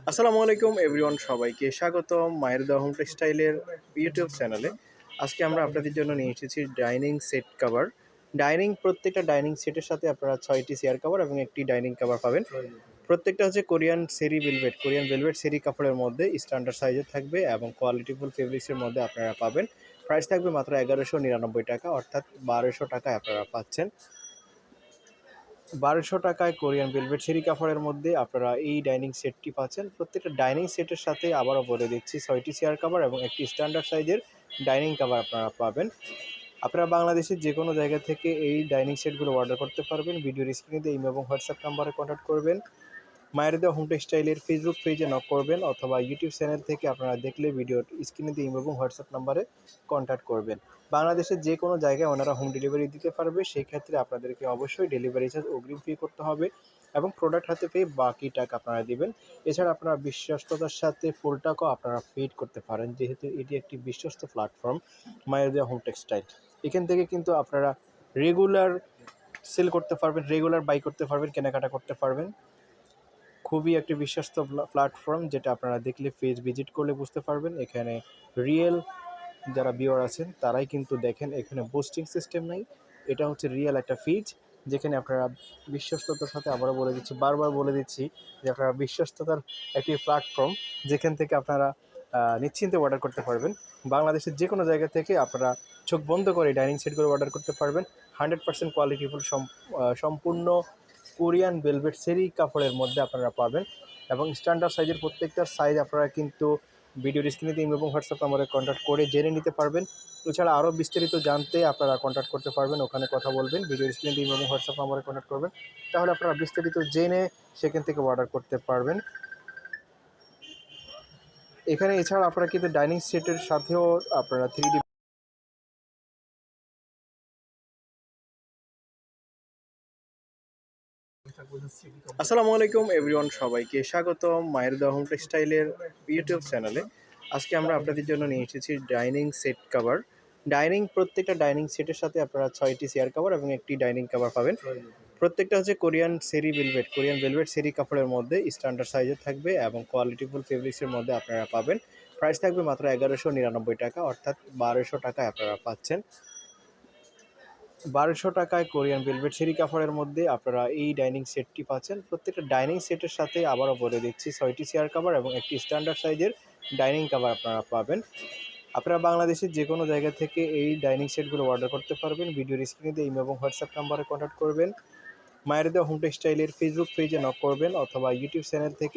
আসসালামু আলাইকুম এভরিওয়ান, সবাইকে স্বাগতম মায়ের দোয়া হোম টেক্সটাইলের ইউটিউব চ্যানেলে। আজকে আমরা আপনাদের জন্য নিয়ে এসেছি ডাইনিং সেট কভার। প্রত্যেকটা ডাইনিং সেটের সাথে আপনারা 6টি চেয়ার কভার এবং একটি ডাইনিং কভার পাবেন। প্রত্যেকটা হচ্ছে কোরিয়ান ভেলভেট সেরি কাপড়ের মধ্যে স্ট্যান্ডার্ড সাইজের থাকবে এবং কোয়ালিটিফুল ফেব্রিক্সের মধ্যে আপনারা পাবেন। প্রাইস থাকবে মাত্র 1199 টাকা, অর্থাৎ 1200 টাকায় আপনারা পাচ্ছেন। 1200 টাকায় কোরিয়ান ভেলভেট সেরি কাপড়ের মধ্যে আপনারা এই ডাইনিং সেটটি পাচ্ছেন। প্রত্যেকটা ডাইনিং সেটের সাথে আবারও বলে দিচ্ছি 6টি চেয়ার কভার এবং একটি স্ট্যান্ডার্ড সাইজের ডাইনিং কভার আপনারা পাবেন। আপনারা বাংলাদেশের যে কোনো জায়গা থেকে এই ডাইনিং সেটগুলো অর্ডার করতে পারবেন। ভিডিওর স্ক্রিনে দিয়ে ইমেল এবং হোয়াটসঅ্যাপ নাম্বারে কন্ট্যাক্ট করবেন। মায়ের দেওয়া হোম টেক্সটাইলের ফেসবুক পেজে নক করবেন, অথবা ইউটিউব চ্যানেল থেকে আপনারা দেখলে ভিডিওর স্ক্রিনে দিয়ে ইমেল এবং হোয়াটসঅ্যাপ নাম্বারে কন্ট্যাক্ট করবেন। বাংলাদেশের যে কোনো জায়গায় ওনারা হোম ডেলিভারি দিতে পারবে। সেই ক্ষেত্রে আপনাদেরকে অবশ্যই ডেলিভারি চার্জ অগ্রিম পে করতে হবে এবং প্রোডাক্ট হাতে পেয়ে বাকি টাকা আপনারা দিবেন। এছাড়া আপনারা বিশ্বস্ততার সাথে ফুল টাকাও আপনারা পেড করতে পারেন, যেহেতু এটি একটি বিশ্বস্ত প্ল্যাটফর্ম মায়ের দেওয়া হোম টেক্সটাইল। এখান থেকে কিন্তু আপনারা রেগুলার সেল করতে পারবেন, রেগুলার বাই করতে পারবেন, কেনাকাটা করতে পারবেন। খুবই একটি বিশ্বস্ত প্ল্যাটফর্ম, যেটা আপনারা দেখলে পেজ ভিজিট করলে বুঝতে পারবেন। এখানে রিয়েল যারা ভিউয়ার আছেন তারাই কিন্তু দেখেন, এখানে বুস্টিং সিস্টেম নাই। এটা হচ্ছে রিয়েল একটা ফিজ, যেখানে আপনারা বিশ্বস্ততার সাথে আবারও বলে দিচ্ছি, বারবার বলে দিচ্ছি যে আপনারা বিশ্বস্ততার একটি প্ল্যাটফর্ম, যেখান থেকে আপনারা নিশ্চিন্তে অর্ডার করতে পারবেন। বাংলাদেশের যে কোনো জায়গা থেকে আপনারা চোখ বন্ধ করে ডাইনিং সেটগুলো অর্ডার করতে পারবেন। 100% কোয়ালিটিফুল সম্পূর্ণ কোরিয়ান ভেলভেট সেরি কাপড়ের মধ্যে আপনারা পাবেন এবং স্ট্যান্ডার্ড সাইজের প্রত্যেকটার সাইজ আপনারা কিন্তু ভিডিওর স্ক্রিনে দিয়ে এবং হোয়াটসঅ্যাপ নাম্বারে কন্ট্যাক্ট করে জেনে নিতে পারবেন। এছাড়া আরও বিস্তারিত জানতে আপনারা কন্ট্যাক্ট করতে পারবেন, ওখানে কথা বলবেন, ভিডিওর স্ক্রিনে দিয়ে এবং হোয়াটসঅ্যাপ নাম্বারে কন্ট্যাক্ট করবেন, তাহলে আপনারা বিস্তারিত জেনে সেখান থেকে অর্ডার করতে পারবেন। এখানে এছাড়া আপনারা কিন্তু ডাইনিং সেটের সাথেও আপনারা 3D। আসসালামু আলাইকুম এভরিওয়ান, সবাইকে স্বাগতম মায়ের দোয়া হোম টেক্সটাইলের ইউটিউব চ্যানেলে। আজকে আমরা আপনাদের জন্য নিয়ে এসেছি ডাইনিং সেট কভার। প্রত্যেকটা ডাইনিং সেটের সাথে আপনারা 6টি চেয়ার কভার এবং একটি ডাইনিং কভার পাবেন। প্রত্যেকটা হচ্ছে কোরিয়ান ভেলভেট সেরি কাপড়ের মধ্যে স্ট্যান্ডার্ড সাইজের থাকবে এবং কোয়ালিটিফুল ফেব্রিক্সের মধ্যে আপনারা পাবেন। প্রাইস থাকবে মাত্র 1199 টাকা, অর্থাৎ 1200 টাকায় আপনারা পাচ্ছেন। 1200 টাকায় কোরিয়ান ভেলভেট সেরি কাপড়ের মধ্যে আপনারা এই ডাইনিং সেটটি পাচ্ছেন। প্রত্যেকটা ডাইনিং সেটের সাথে আবারও বলে দিচ্ছি 6টি চেয়ার কভার এবং একটি স্ট্যান্ডার্ড সাইজের ডাইনিং কভার আপনারা পাবেন। আপনারা বাংলাদেশের যে কোনো জায়গা থেকে এই ডাইনিং সেটগুলো অর্ডার করতে পারবেন। ভিডিওর স্ক্রিনে দিয়ে ইমেল এবং হোয়াটসঅ্যাপ নাম্বারে কন্ট্যাক্ট করবেন। মায়ের দেওয়া হোম টেক্সটাইলের ফেসবুক পেজে নক করবেন, অথবা ইউটিউব চ্যানেল থেকে